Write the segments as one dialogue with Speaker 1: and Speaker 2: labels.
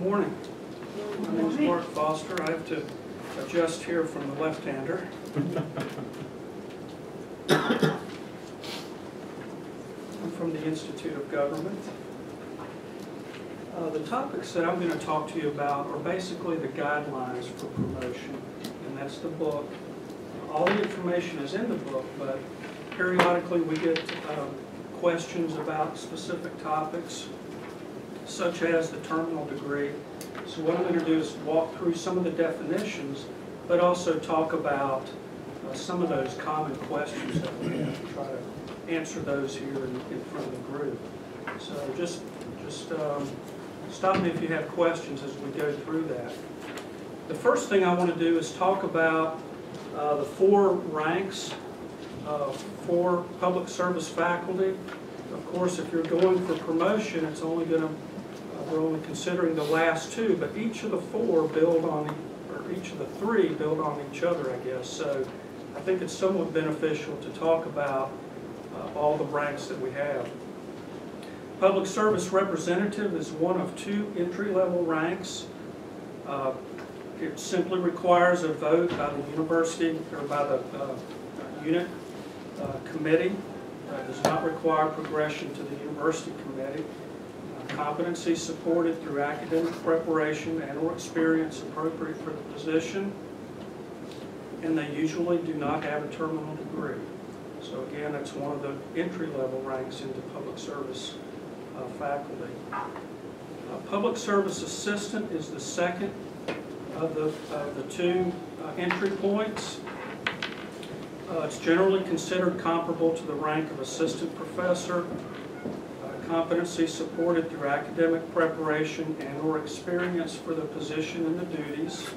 Speaker 1: morning. My name is Mark Foster. I have to adjust here from the left-hander. I'm from the Institute of Government. The topics that I'm going to talk to you about are basically the guidelines for promotion, and that's the book. All the information is in the book, but periodically we get questions about specific topics, such as the terminal degree. So what I'm going to do is walk through some of the definitions, but also talk about some of those common questions that we have to try to answer those here in front of the group. So just stop me if you have questions as we go through that. The first thing I want to do is talk about the 4 ranks for public service faculty. Of course, if you're going for promotion, it's only going to we're only considering the last 2, but each of the 4 build on, or each of the 3 build on each other, I guess. So I think it's somewhat beneficial to talk about all the ranks that we have. Public service representative is one of 2 entry-level ranks. It simply requires a vote by the university or by the unit committee. It does not require progression to the university committee. Competency supported through academic preparation and or experience appropriate for the position. And they usually do not have a terminal degree. So again, it's one of the entry-level ranks into public service faculty. Public service assistant is the second of the 2 entry points. It's generally considered comparable to the rank of assistant professor. Competency supported through academic preparation and or experience for the position and the duties.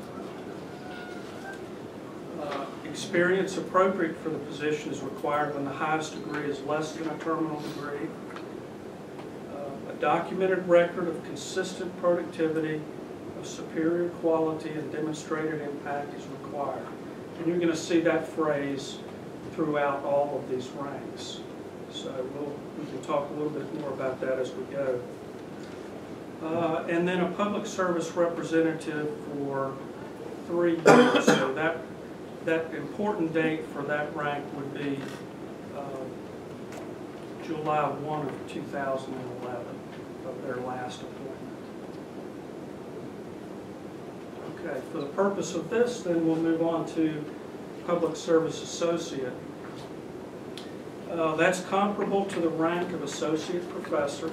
Speaker 1: Experience appropriate for the position is required when the highest degree is less than a terminal degree. A documented record of consistent productivity, of superior quality, and demonstrated impact is required. And you're going to see that phrase throughout all of these ranks. So we can talk a little bit more about that as we go. And then a public service representative for 3 years. So that important date for that rank would be July 1 of 2011 of their last appointment. Okay, for the purpose of this, then we'll move on to public service associate. That's comparable to the rank of associate professor.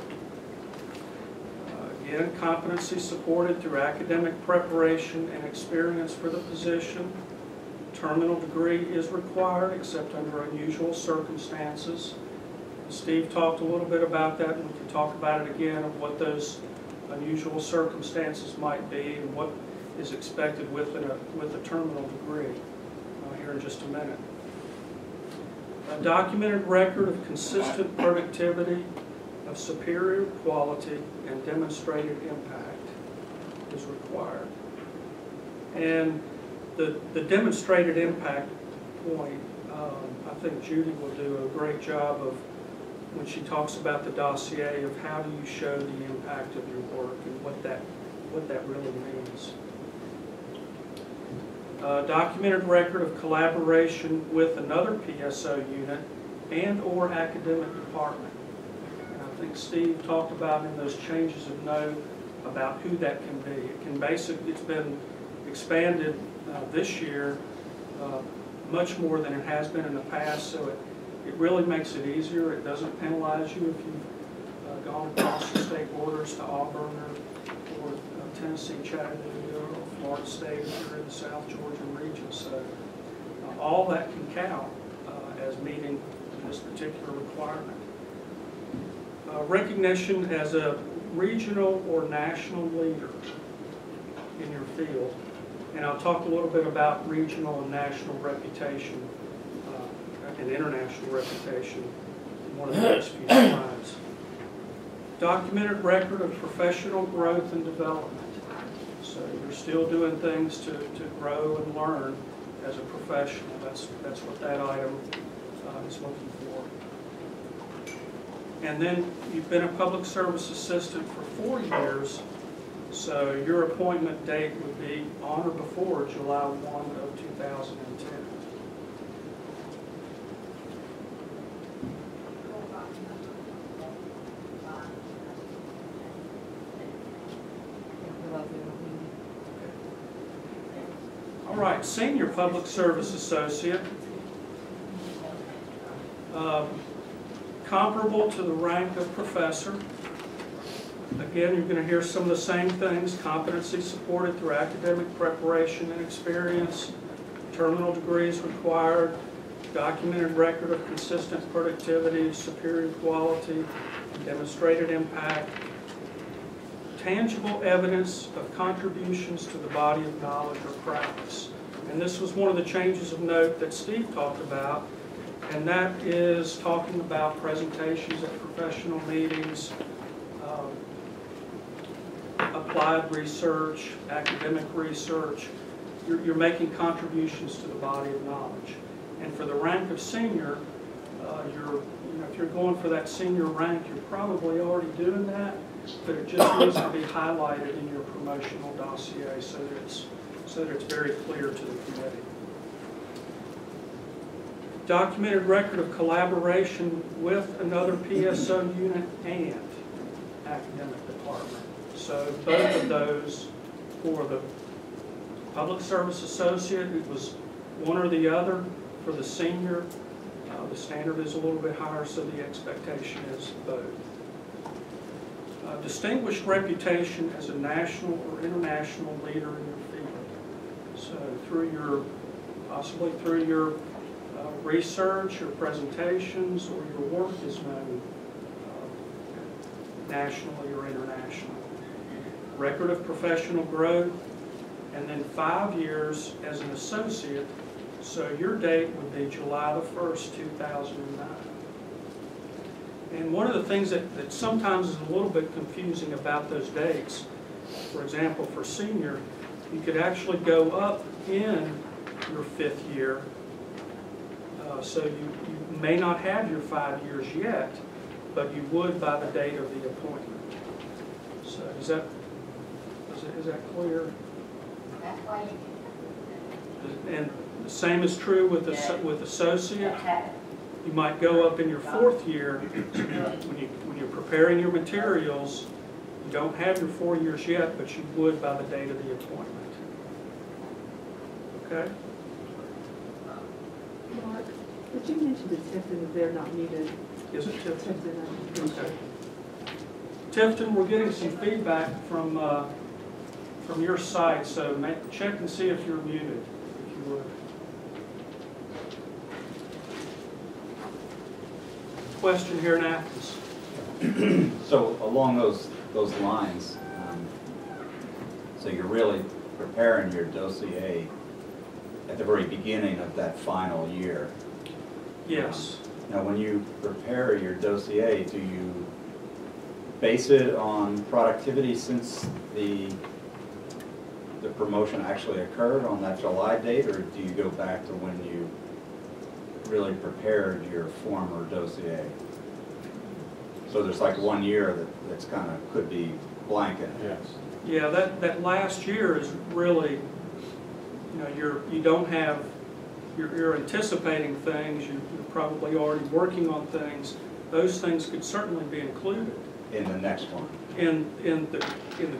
Speaker 1: Again, competency supported through academic preparation and experience for the position. Terminal degree is required except under unusual circumstances. Steve talked a little bit about that, and we can talk about it again, of what those unusual circumstances might be and what is expected with a terminal degree here in just a minute. A documented record of consistent productivity, of superior quality, and demonstrated impact is required. And the demonstrated impact point, I think Judy will do a great job of when she talks about the dossier of how do you show the impact of your work and what that really means. Documented record of collaboration with another PSO unit and or academic department. And I think Steve talked about in those changes of note about who that can be. It can basically, it's been expanded this year much more than it has been in the past, so it really makes it easier. It doesn't penalize you if you've gone across the state borders to Auburn or Tennessee, Chattanooga, or Florida State if you're in the South Georgia region. So all that can count as meeting this particular requirement. Recognition as a regional or national leader in your field. And I'll talk a little bit about regional and national reputation and international reputation in one of the next few slides. Documented record of professional growth and development. So you're still doing things to grow and learn as a professional. That's what that item is looking for. And then you've been a public service assistant for 4 years, So your appointment date would be on or before July 1 of 2010. All right, Senior Public Service Associate. Comparable to the rank of Professor. Again, you're going to hear some of the same things: competency supported through academic preparation and experience, terminal degrees required, documented record of consistent productivity, superior quality, demonstrated impact, tangible evidence of contributions to the body of knowledge or practice. And this was one of the changes of note that Steve talked about, and that is talking about presentations at professional meetings, applied research, academic research. You're making contributions to the body of knowledge. And for the rank of senior, if you're going for that senior rank, you're probably already doing that, but it just needs to be highlighted in your promotional dossier so that it's very clear to the committee. Documented record of collaboration with another PSO unit and academic department. So both of those for the Public Service Associate, it was one or the other. For the senior, the standard is a little bit higher, so the expectation is both. Distinguished reputation as a national or international leader in your field. So possibly through your research or presentations, or your work is known nationally or internationally. Record of professional growth, and then 5 years as an associate. So your date would be July the 1st, 2009. And one of the things that sometimes is a little bit confusing about those dates, for example, for senior, you could actually go up in your 5th year. So you may not have your 5 years yet, but you would by the date of the appointment. So is that clear?
Speaker 2: That's why you
Speaker 1: And the same is true with associate. You might go up in your 4th year. When you're preparing your materials, you don't have your 4 years yet, but you would by the date of the appointment. Okay?
Speaker 3: Mark, but you mentioned that Tifton, they're not needed.
Speaker 1: Is it Tifton?
Speaker 3: Tifton,
Speaker 1: Okay. Tifton, we're getting some feedback from your site, so check and see if you're muted, if you would. Question here in Athens.
Speaker 4: So along those lines, so you're really preparing your dossier at the very beginning of that final year.
Speaker 1: Yes.
Speaker 4: Now, when you prepare your dossier, do you base it on productivity since the promotion actually occurred on that July date, or do you go back to when you really prepared your former dossier? So there's like 1 year that's kind of could be blank in it.
Speaker 5: Yes.
Speaker 1: Yeah, that last year is really, you don't have, you're anticipating things, you're probably already working on things. Those things could certainly be included
Speaker 4: In the next one.
Speaker 1: in the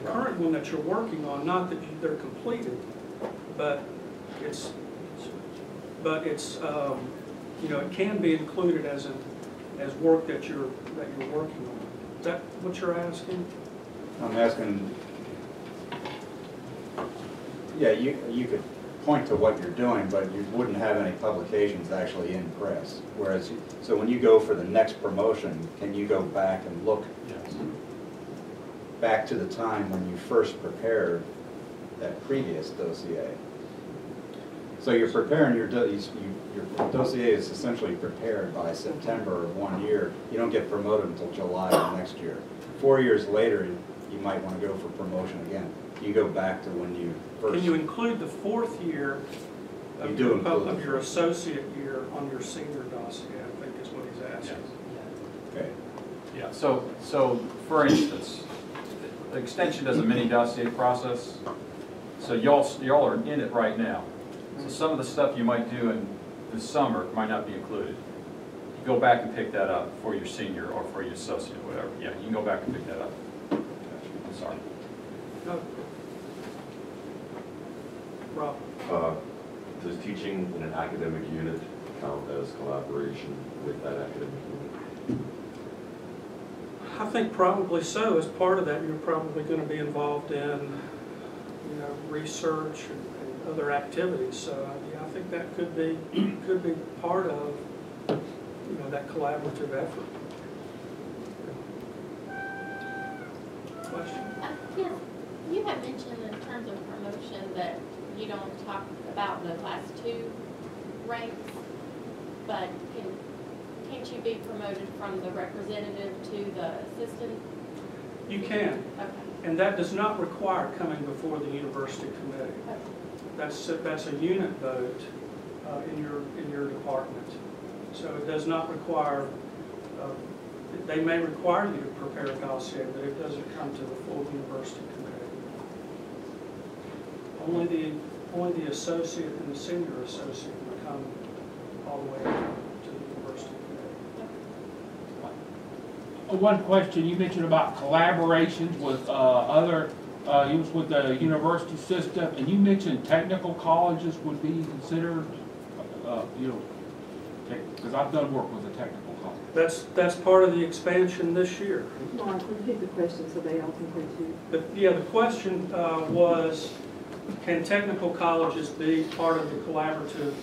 Speaker 1: current one that you're working on. Not that they're completed, but it can be included as work that you're working on. Is that what you're asking?
Speaker 4: I'm asking, yeah, you could point to what you're doing, but you wouldn't have any publications actually in press. Whereas, so when you go for the next promotion, can you go back and look
Speaker 5: Yes.
Speaker 4: back to the time when you first prepared that previous dossier? So you're preparing your dossier is essentially prepared by September of 1 year. You don't get promoted until July of next year. 4 years later, you might want to go for promotion again. You go back to when you first.
Speaker 1: Can you include the 4th year of your associate year on your senior dossier? I think is what he's asking.
Speaker 5: Yes.
Speaker 4: Okay.
Speaker 5: Yeah, so for instance, The extension does a mini dossier process, so y'all are in it right now. So some of the stuff you might do in the summer might not be included. You go back and pick that up for your senior or for your associate, whatever. Yeah, you can go back and pick that up. I'm sorry.
Speaker 1: No. Rob?
Speaker 6: Does teaching in an academic unit count as collaboration with that academic unit?
Speaker 1: I think probably so. As part of that, you're probably going to be involved in, research and other activities. So yeah, I think that could be part of, that collaborative effort. Question?
Speaker 7: Yes, you have mentioned in terms of promotion that you don't talk about the class 2 ranks, but can't you be promoted from the representative to the assistant?
Speaker 1: You can,
Speaker 7: Okay.
Speaker 1: and that does not require coming before the university committee.
Speaker 7: Okay.
Speaker 1: That's a unit vote in your department. So it does not require. They may require you to prepare a dossier, but it doesn't come to the full university committee. Only the associate and the senior associate will come all the way to the university committee.
Speaker 8: One question, you mentioned about collaborations with with the university system, and you mentioned technical colleges would be considered, because I've done work with a technical college.
Speaker 1: That's part of the expansion this year.
Speaker 3: Mark, repeat the question so they all can hear too.
Speaker 1: The question was, can technical colleges be part of the collaborative,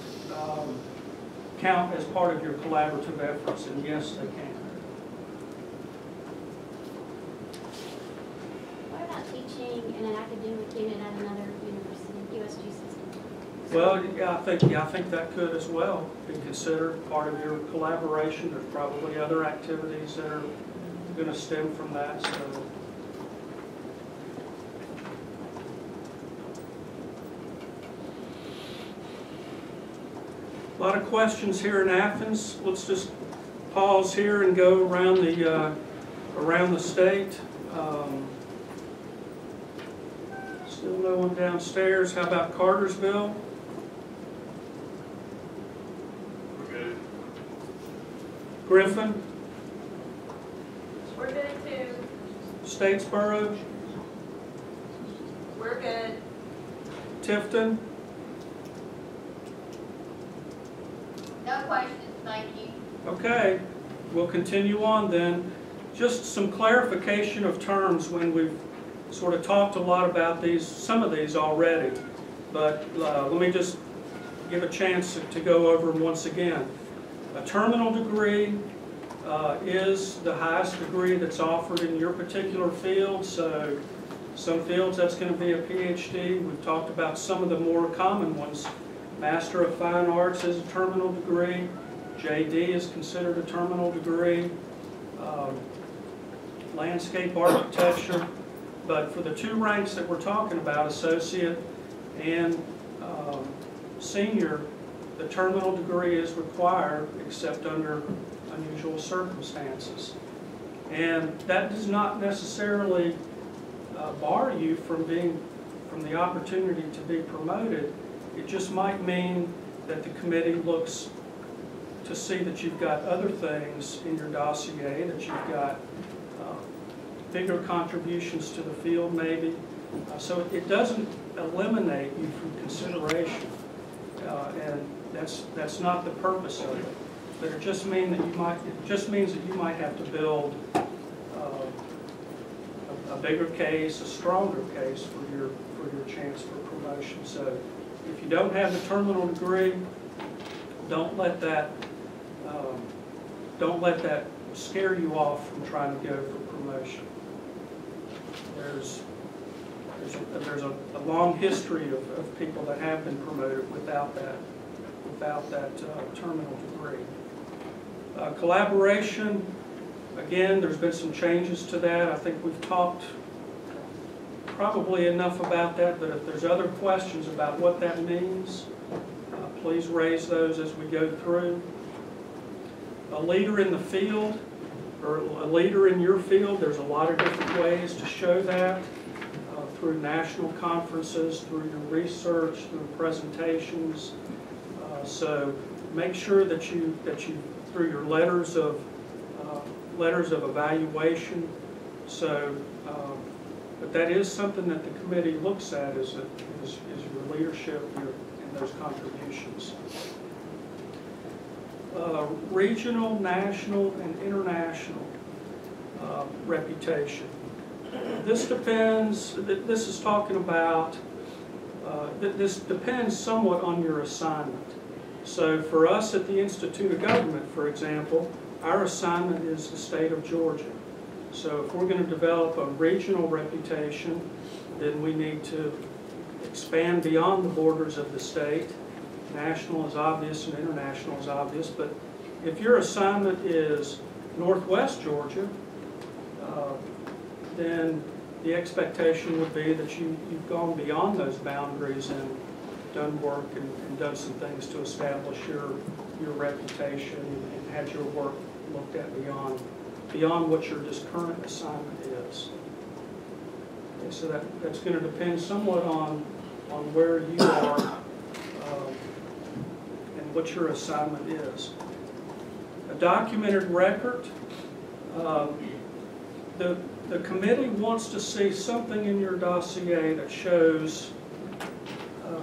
Speaker 1: count as part of your collaborative efforts? And yes, they can.
Speaker 7: What about teaching in an academic unit at another university, USG system?
Speaker 1: Well, yeah, I think that could as well be considered part of your collaboration. There's probably other activities that are going to stem from that. So. A lot of questions here in Athens. Let's just pause here and go around the state. Still no one downstairs. How about Cartersville? Griffin?
Speaker 9: We're good too.
Speaker 1: Statesboro?
Speaker 9: We're good.
Speaker 1: Tifton?
Speaker 2: No questions, thank you.
Speaker 1: Okay, we'll continue on then. Just some clarification of terms when we've sort of talked a lot about some of these already, but let me just give a chance to go over them once again. A terminal degree is the highest degree that's offered in your particular field. So some fields that's going to be a PhD. We've talked about some of the more common ones. Master of Fine Arts is a terminal degree. JD is considered a terminal degree. Landscape architecture. But for the two ranks that we're talking about, associate and senior, the terminal degree is required except under unusual circumstances. And that does not necessarily bar you from the opportunity to be promoted. It just might mean that the committee looks to see that you've got other things in your dossier, that you've got bigger contributions to the field maybe. So it doesn't eliminate you from consideration, and that's not the purpose of it. But it just means that you might have to build a bigger case, a stronger case for your chance for promotion. So if you don't have the terminal degree, don't let that scare you off from trying to go for promotion. There's a long history of people that have been promoted without that terminal degree. Collaboration, again, there's been some changes to that. I think we've talked probably enough about that, but if there's other questions about what that means, please raise those as we go through. A leader in the field, or are a leader in your field, there's a lot of different ways to show that, through national conferences, through your research, through presentations. So make sure that you through your letters of evaluation. So, but that is something that the committee looks at is your leadership and those contributions. Regional, national, and international reputation. This depends. This is talking about. This depends somewhat on your assignment. So for us at the Institute of Government, for example, our assignment is the state of Georgia. So if we're going to develop a regional reputation, then we need to expand beyond the borders of the state. National is obvious and international is obvious, but if your assignment is Northwest Georgia, then the expectation would be that you've gone beyond those boundaries and done work and done some things to establish your reputation and had your work looked at beyond what your just current assignment is. Okay, so that's going to depend somewhat on where you are and what your assignment is. A documented record. The committee wants to see something in your dossier that shows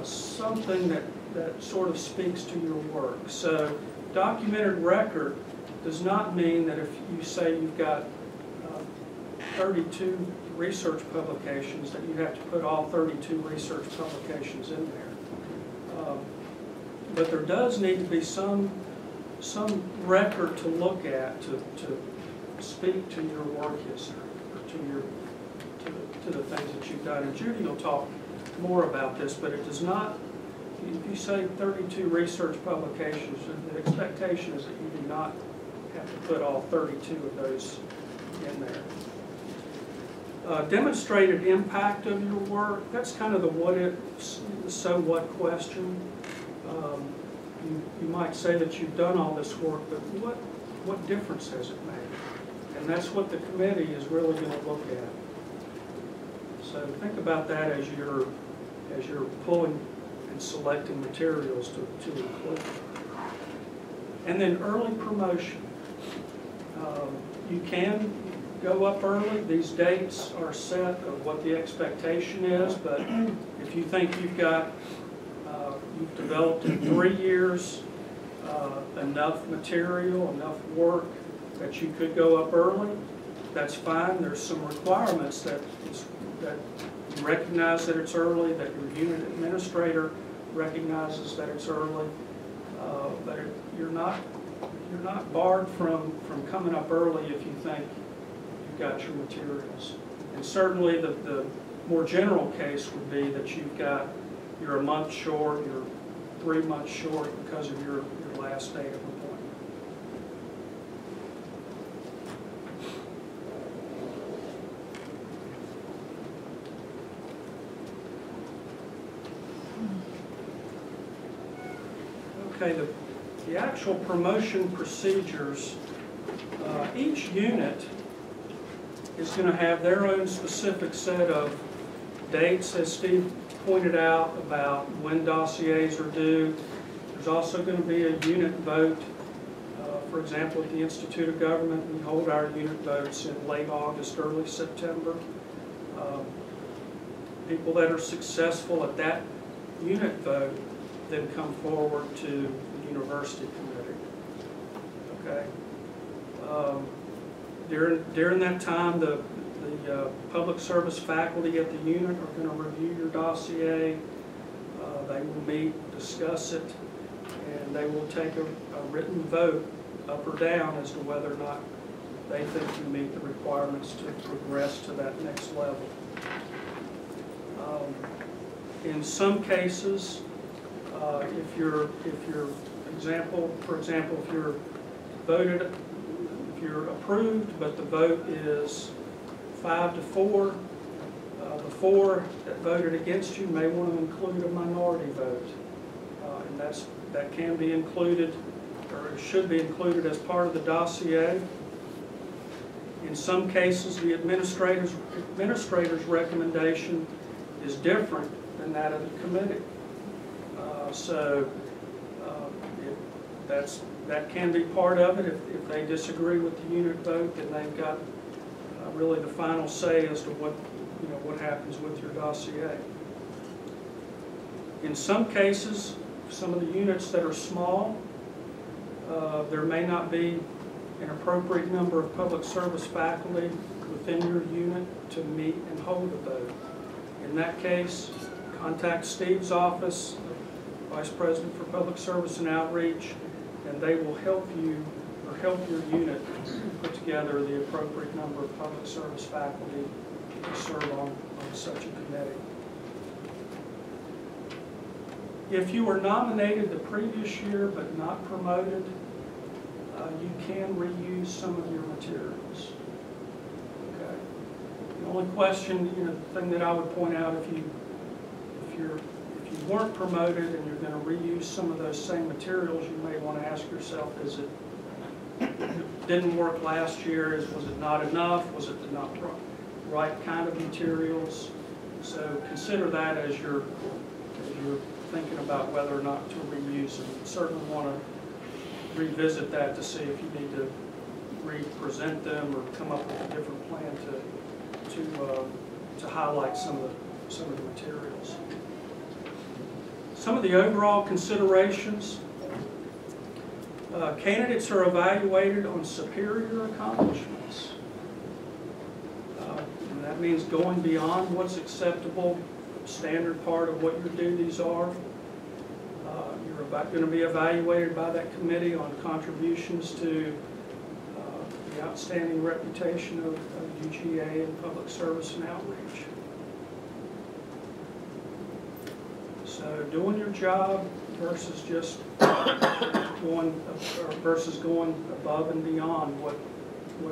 Speaker 1: something that sort of speaks to your work. So documented record does not mean that if you say you've got 32 research publications that you have to put all 32 research publications in there. But there does need to be some record to look at to speak to your work history or to the things that you've done. And Judy will talk more about this, but it does not, if you say 32 research publications, the expectation is that you do not have to put all 32 of those in there. Demonstrated impact of your work, that's kind of the so what question. You might say that you've done all this work, but what difference has it made? And that's what the committee is really going to look at. So think about that as you're pulling and selecting materials to include. And then early promotion. You can go up early. These dates are set of what the expectation is, but if you think you've developed in 3 years enough material, enough work that you could go up early, that's fine. There's some requirements that you recognize that it's early, that your unit administrator recognizes that it's early, but you're not barred from coming up early if you think you've got your materials. And certainly the more general case would be that you're a month short, you're 3 months short because of your last date of appointment. Okay, the actual promotion procedures, each unit is going to have their own specific set of dates, as Steve pointed out, about when dossiers are due. There's also going to be a unit vote. For example, at the Institute of Government, we hold our unit votes in late August, early September. People that are successful at that unit vote then come forward to the university committee. Okay. During that time, the public service faculty at the unit are going to review your dossier. They will meet, discuss it, and they will take a written vote up or down as to whether or not they think you meet the requirements to progress to that next level. In some cases, if you're approved, but the vote is 5-4, the 4 that voted against you may want to include a minority vote, and that can be included, or it should be included as part of the dossier. In some cases, the administrator's recommendation is different than that of the committee. That can be part of it. If they disagree with the unit vote, then they've got really the final say as to what happens with your dossier. In some cases, some of the units that are small, there may not be an appropriate number of public service faculty within your unit to meet and hold a vote. In that case, contact Steve's office, Vice President for Public Service and Outreach, and they will help you or help your unit put together the appropriate number of public service faculty to serve on such a committee. If you were nominated the previous year but not promoted, you can reuse some of your materials. Okay. The only question, the thing that I would point out, if you weren't promoted and you're going to reuse some of those same materials, you may want to ask yourself: is it didn't work last year? Was it not enough? Was it the not right kind of materials? So consider that as you're thinking about whether or not to reuse them. You certainly want to revisit that to see if you need to re-present them or come up with a different plan to highlight some of the materials. Some of the overall considerations: candidates are evaluated on superior accomplishments. And that means going beyond what's acceptable, standard part of what your duties are. You're going to be evaluated by that committee on contributions to the outstanding reputation of UGA and public service and outreach. So doing your job versus just going above and beyond what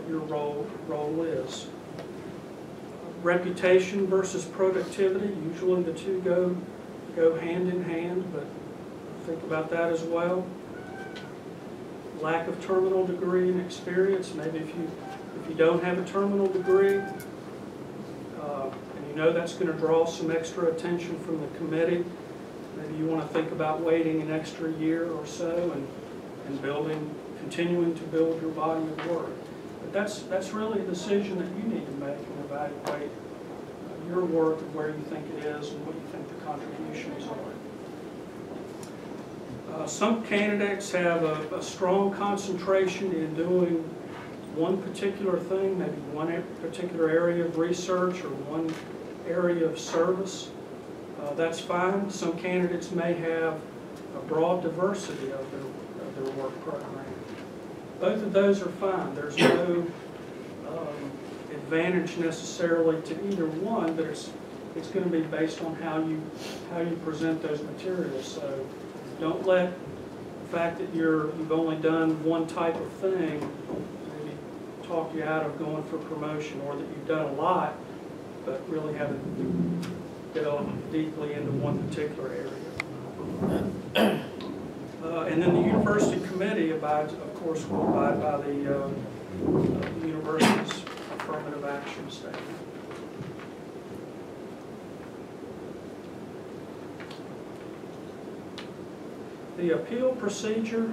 Speaker 1: your role is. Reputation versus productivity. Usually the two go hand in hand, but think about that as well. Lack of terminal degree and experience. Maybe if you don't have a terminal degree, and you know that's going to draw some extra attention from the committee, maybe you want to think about waiting an extra year or so and continuing to build your body of work. But that's really a decision that you need to make and evaluate your work and where you think it is and what you think the contributions are. Some candidates have a strong concentration in doing one particular thing, maybe one particular area of research or one area of service. That's fine. Some candidates may have a broad diversity of their work program. Both of those are fine. There's no advantage necessarily to either one, but it's going to be based on how you present those materials. So don't let the fact that you've only done one type of thing maybe talk you out of going for promotion, or that you've done a lot but really haven't delved deeply into one particular area. And then the university committee will abide by the university's affirmative action statement. The appeal procedure: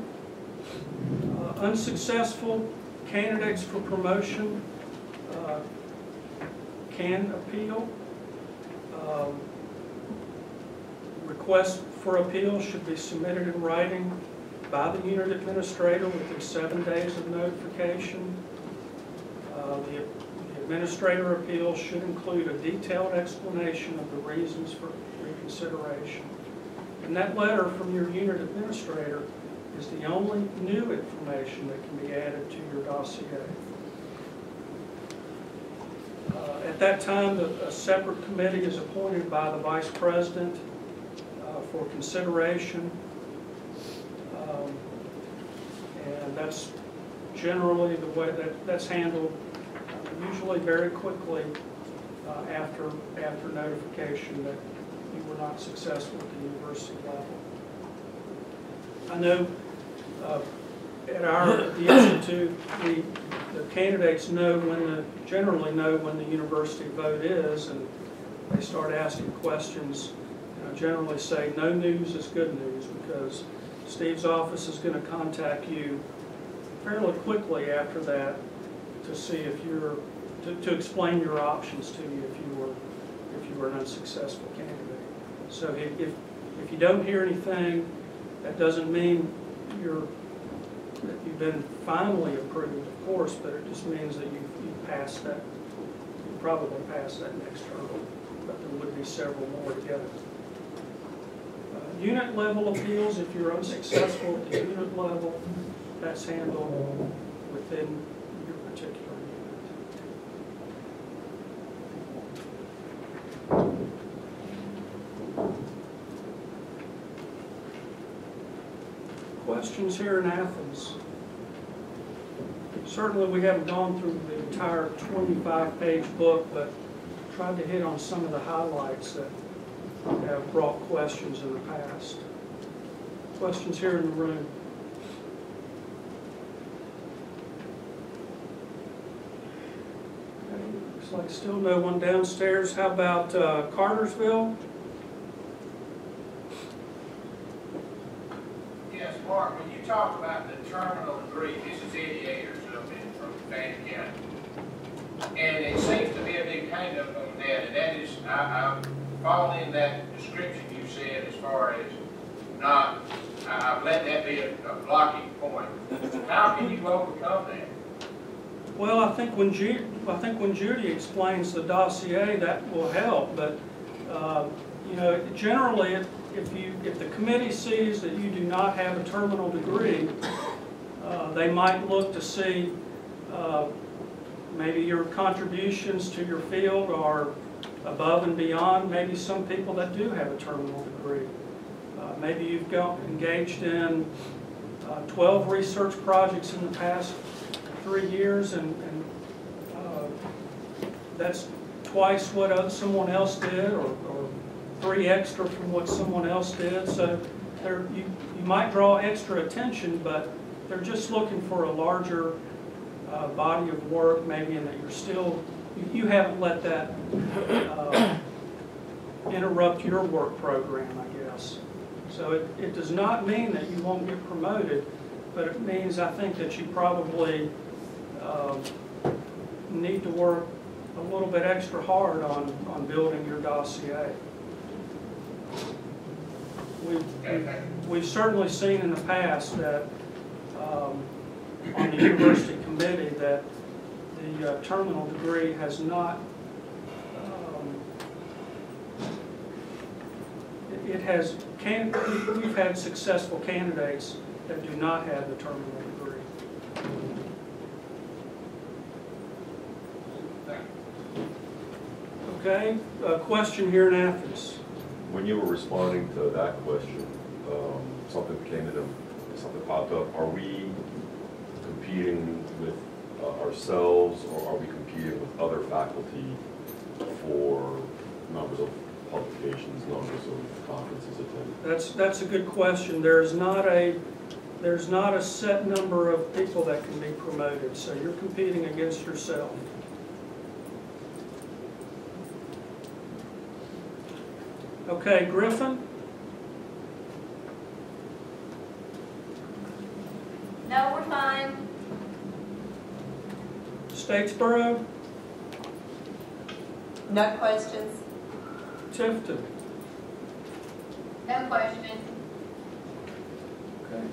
Speaker 1: unsuccessful candidates for promotion can appeal. Requests for appeal should be submitted in writing by the unit administrator within 7 days of notification. The administrator appeal should include a detailed explanation of the reasons for reconsideration. And that letter from your unit administrator is the only new information that can be added to your dossier. At that time, a separate committee is appointed by the Vice President for consideration. And that's generally the way that's handled, usually very quickly after notification that you were not successful at the university level. I know at the Institute, the candidates generally know when the university vote is, and they start asking questions. And I generally say no news is good news, because Steve's office is going to contact you fairly quickly after that to see if you're, to explain your options to you if you were an unsuccessful candidate. So if you don't hear anything, that doesn't mean that you've been finally approved, of course, but it just means that you've passed that, you probably passed that next hurdle, but there would be several more to go. Unit level appeals, if you're unsuccessful at the unit level, that's handled within your particular unit. Questions here in Athens? Certainly we haven't gone through the entire 25-page book, but tried to hit on some of the highlights that have brought questions in the past. Questions here in the room? Okay, looks like still no one downstairs. How about Cartersville?
Speaker 10: Yes, Mark, when you talk about the terminal degree, this is 88 or something from Fannin County. And it seems to be a big hang-up on that, and that is, I'm following that description you said as far as not, I've let that be a blocking point. How can you overcome that?
Speaker 1: Well, I think when Judy explains the dossier, that will help. But you know, generally, if the committee sees that you do not have a terminal degree, they might look to see maybe your contributions to your field are above and beyond maybe some people that do have a terminal degree. Maybe you've engaged in 12 research projects in the past 3 years, and that's twice what someone else did, or 3 extra from what someone else did. So you might draw extra attention, but they're just looking for a larger body of work, maybe, and that you haven't let that interrupt your work program, I guess. So it does not mean that you won't get promoted, but it means, I think, that you probably need to work a little bit extra hard on building your dossier. We've certainly seen in the past that on the university committee that the terminal degree has not, we've had successful candidates that do not have the terminal degree. Okay, a question here in Athens.
Speaker 6: When you were responding to that question, something came to them, something popped up. Are we competing with ourselves, or are we competing with other faculty for numbers of publications, numbers of conferences attended?
Speaker 1: That's a good question. There's not a set number of people that can be promoted, so you're competing against yourself. Okay, Griffin?
Speaker 9: No, we're fine.
Speaker 1: Statesboro?
Speaker 11: No questions.
Speaker 1: Tifton?
Speaker 2: No questions.
Speaker 1: Okay.